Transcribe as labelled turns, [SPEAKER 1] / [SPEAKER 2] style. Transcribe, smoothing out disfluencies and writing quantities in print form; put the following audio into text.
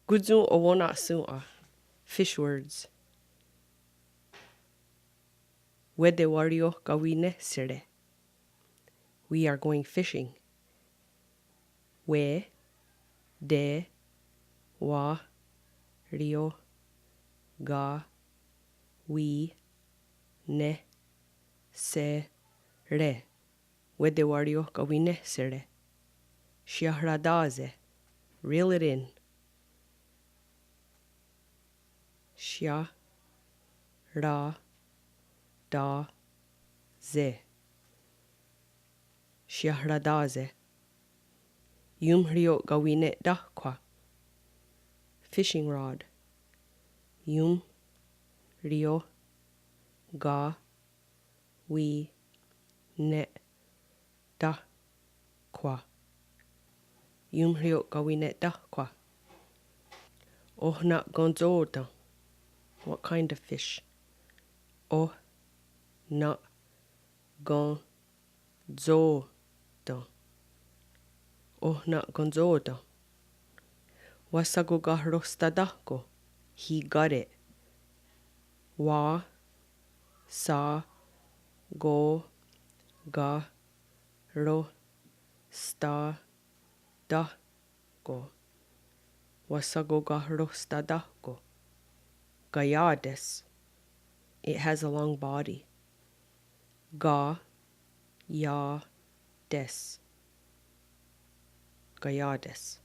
[SPEAKER 1] Gudzu owona sua. Fish words. Wede wario gawine sire. We are going fishing. We, de, wa, rio, ga, we, ne, se, re. Wede wario gawine sire. Shiahradaze. Reel it in. Shia, ra, da, ze. Shiahradaze. Yum rio gawine dakwa. Fishing rod. Yum, rio, ga, we, ne, da, kwa. Yum rio gawine dakwa. Ohna gonzoda. What kind of fish? Oh, na, gonzoda. Ohna gonzoda. Wasago gahrostadako. He got it. Wa, sa, go, ga, ro, sta, da, go. Wasago gahrostadako. Gayades. It has a long body. Ga, ya, des. Gayades.